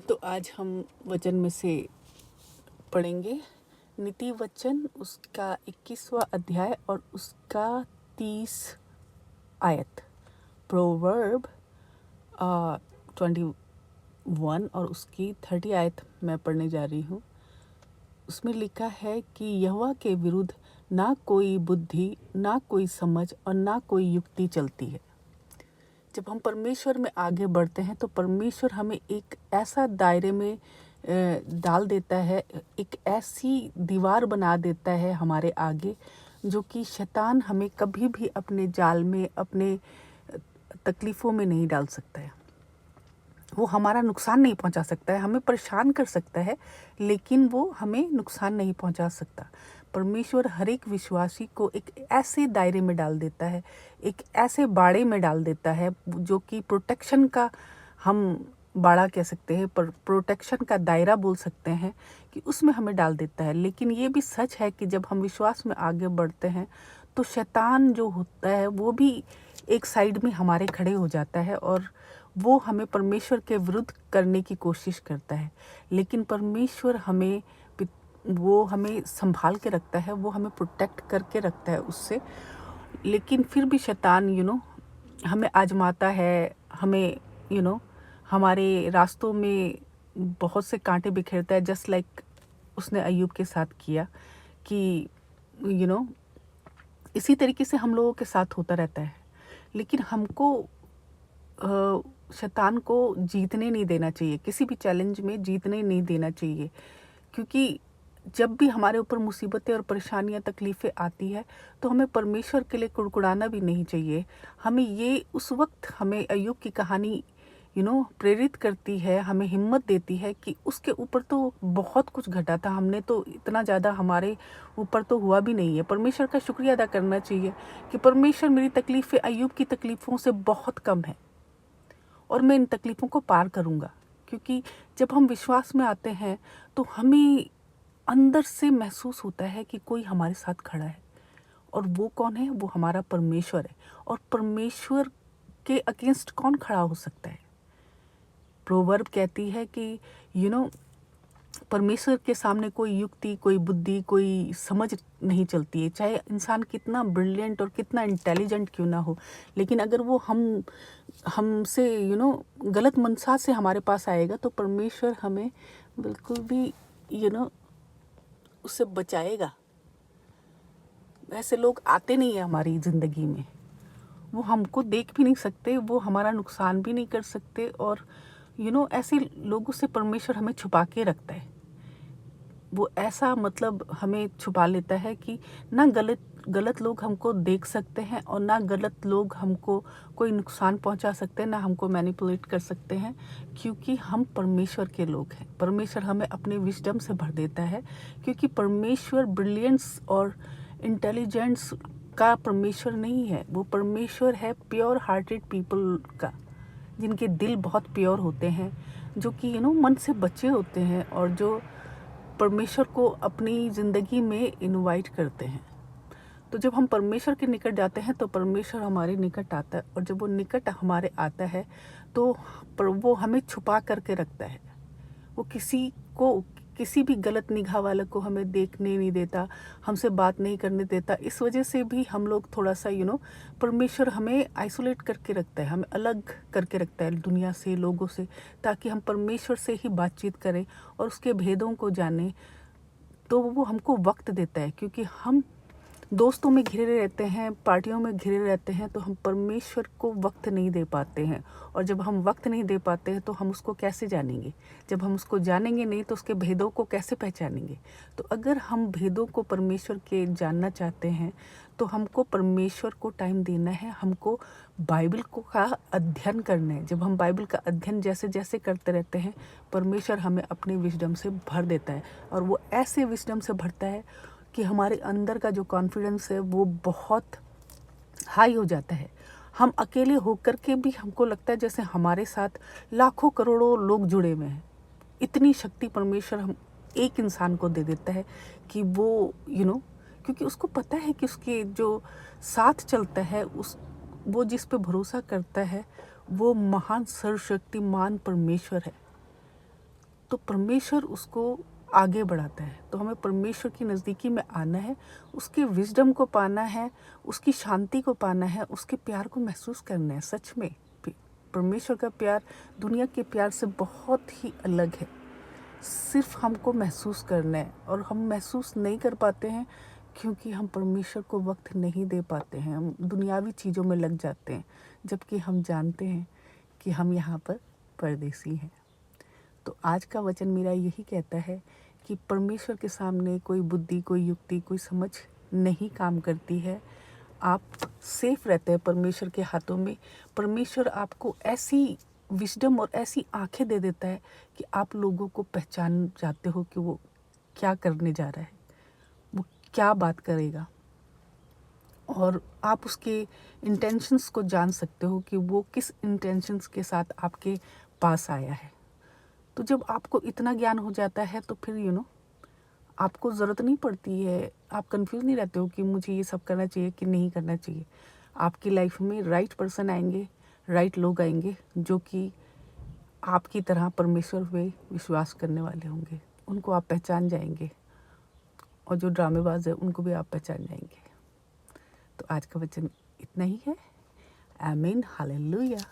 तो आज हम वचन में से पढ़ेंगे नीति वचन उसका 21वां अध्याय और उसका 30 आयत। प्रोवर्ब 21 और उसकी 30 आयत मैं पढ़ने जा रही हूँ। उसमें लिखा है कि यहोवा के विरुद्ध ना कोई बुद्धि, ना कोई समझ और ना कोई युक्ति चलती है। जब हम परमेश्वर में आगे बढ़ते हैं तो परमेश्वर हमें एक ऐसा दायरे में डाल देता है, एक ऐसी दीवार बना देता है हमारे आगे, जो कि शैतान हमें कभी भी अपने जाल में, अपने तकलीफ़ों में नहीं डाल सकता है। वो हमारा नुकसान नहीं पहुंचा सकता है, हमें परेशान कर सकता है, लेकिन वो हमें नुकसान नहीं पहुंचा सकता। परमेश्वर हर एक विश्वासी को एक ऐसे दायरे में डाल देता है, एक ऐसे बाड़े में डाल देता है, जो कि प्रोटेक्शन का हम बाड़ा कह सकते हैं, पर प्रोटेक्शन का दायरा बोल सकते हैं, कि उसमें हमें डाल देता है। लेकिन ये भी सच है कि जब हम विश्वास में आगे बढ़ते हैं तो शैतान जो होता है वो भी एक साइड में हमारे खड़े हो जाता है और वो हमें परमेश्वर के विरुद्ध करने की कोशिश करता है। लेकिन परमेश्वर हमें संभाल के रखता है, वो हमें प्रोटेक्ट करके रखता है उससे। लेकिन फिर भी शैतान हमें आजमाता है, हमें हमारे रास्तों में बहुत से कांटे बिखेरता है, जस्ट लाइक उसने अय्यूब के साथ किया। कि इसी तरीके से हम लोगों के साथ होता रहता है। लेकिन हमको शैतान को जीतने नहीं देना चाहिए, किसी भी चैलेंज में जीतने नहीं देना चाहिए, क्योंकि जब भी हमारे ऊपर मुसीबतें और परेशानियां, तकलीफ़ें आती है तो हमें परमेश्वर के लिए कुड़कुड़ाना भी नहीं चाहिए। हमें ये उस वक्त हमें अय्यूब की कहानी प्रेरित करती है, हमें हिम्मत देती है कि उसके ऊपर तो बहुत कुछ घटा था, हमने तो इतना ज़्यादा हमारे ऊपर तो हुआ भी नहीं है। परमेश्वर का शुक्रिया अदा करना चाहिए कि परमेश्वर मेरी तकलीफ़ें अय्यूब की तकलीफ़ों से बहुत कम है और मैं इन तकलीफ़ों को पार करूँगा। क्योंकि जब हम विश्वास में आते हैं तो हमें अंदर से महसूस होता है कि कोई हमारे साथ खड़ा है, और वो कौन है? वो हमारा परमेश्वर है। और परमेश्वर के अगेंस्ट कौन खड़ा हो सकता है? प्रोवर्ब कहती है कि परमेश्वर के सामने कोई युक्ति, कोई बुद्धि, कोई समझ नहीं चलती है। चाहे इंसान कितना ब्रिलियंट और कितना इंटेलिजेंट क्यों ना हो, लेकिन अगर वो हमसे गलत मनसा से हमारे पास आएगा तो परमेश्वर हमें बिल्कुल भी उससे बचाएगा। वैसे लोग आते नहीं है हमारी ज़िंदगी में, वो हमको देख भी नहीं सकते, वो हमारा नुकसान भी नहीं कर सकते, और ऐसे लोगों से परमेश्वर हमें छुपा के रखता है। वो ऐसा हमें छुपा लेता है कि ना गलत लोग हमको देख सकते हैं और ना गलत लोग हमको कोई नुकसान पहुंचा सकते हैं, ना हमको मैनिपुलेट कर सकते हैं, क्योंकि हम परमेश्वर के लोग हैं। परमेश्वर हमें अपने विजडम से भर देता है, क्योंकि परमेश्वर ब्रिलियंस और इंटेलिजेंस का परमेश्वर नहीं है। वो परमेश्वर है प्योर हार्टेड पीपल का, जिनके दिल बहुत प्योर होते हैं, जो कि मन से बचे होते हैं और जो परमेश्वर को अपनी ज़िंदगी में इनवाइट करते हैं। तो जब हम परमेश्वर के निकट जाते हैं तो परमेश्वर हमारे निकट आता है, और जब वो निकट हमारे आता है तो वो हमें छुपा करके रखता है। वो किसी भी गलत निगाह वाले को हमें देखने नहीं देता, हमसे बात नहीं करने देता। इस वजह से भी हम लोग थोड़ा सा परमेश्वर हमें आइसोलेट करके रखता है, हमें अलग करके रखता है दुनिया से, लोगों से, ताकि हम परमेश्वर से ही बातचीत करें और उसके भेदों को जानें। तो वो हमको वक्त देता है, क्योंकि हम दोस्तों में घिरे रहते हैं, पार्टियों में घिरे रहते हैं, तो हम परमेश्वर को वक्त नहीं दे पाते हैं। और जब हम वक्त नहीं दे पाते हैं तो हम उसको कैसे जानेंगे? जब हम उसको जानेंगे नहीं तो उसके भेदों को कैसे पहचानेंगे? तो अगर हम भेदों को परमेश्वर के जानना चाहते हैं तो हमको परमेश्वर को टाइम देना है, हमको बाइबल का अध्ययन करना है। जब हम बाइबल का अध्ययन जैसे जैसे करते रहते हैं, परमेश्वर हमें अपने विजडम से भर देता है, और वो ऐसे विजडम से भरता है कि हमारे अंदर का जो कॉन्फिडेंस है वो बहुत हाई हो जाता है। हम अकेले होकर के भी हमको लगता है जैसे हमारे साथ लाखों करोड़ों लोग जुड़े हुए हैं। इतनी शक्ति परमेश्वर हम एक इंसान को दे देता है कि वो क्योंकि उसको पता है कि उसके जो साथ चलता है, वो जिस पे भरोसा करता है, वो महान सर्वशक्तिमान परमेश्वर है। तो परमेश्वर उसको आगे बढ़ाता है। तो हमें परमेश्वर की नज़दीकी में आना है, उसके विज़डम को पाना है, उसकी शांति को पाना है, उसके प्यार को महसूस करना है। सच में परमेश्वर का प्यार दुनिया के प्यार से बहुत ही अलग है। सिर्फ हमको महसूस करना है, और हम महसूस नहीं कर पाते हैं क्योंकि हम परमेश्वर को वक्त नहीं दे पाते हैं। हम दुनियावी चीज़ों में लग जाते हैं, जबकि हम जानते हैं कि हम यहाँ पर परदेसी हैं। तो आज का वचन मेरा यही कहता है कि परमेश्वर के सामने कोई बुद्धि, कोई युक्ति, कोई समझ नहीं काम करती है। आप सेफ रहते हैं परमेश्वर के हाथों में। परमेश्वर आपको ऐसी विजडम और ऐसी आंखें दे देता है कि आप लोगों को पहचान जाते हो कि वो क्या करने जा रहा है, वो क्या बात करेगा, और आप उसके इंटेंशंस को जान सकते हो कि वो किस इंटेंशंस के साथ आपके पास आया है। तो जब आपको इतना ज्ञान हो जाता है तो फिर आपको ज़रूरत नहीं पड़ती है, आप कंफ्यूज नहीं रहते हो कि मुझे ये सब करना चाहिए कि नहीं करना चाहिए। आपकी लाइफ में राइट पर्सन आएंगे, राइट लोग आएंगे जो कि आपकी तरह परमेश्वर पे विश्वास करने वाले होंगे। उनको आप पहचान जाएंगे, और जो ड्रामेबाज है उनको भी आप पहचान जाएंगे। तो आज का वचन इतना ही है। आमीन, हालेलुया।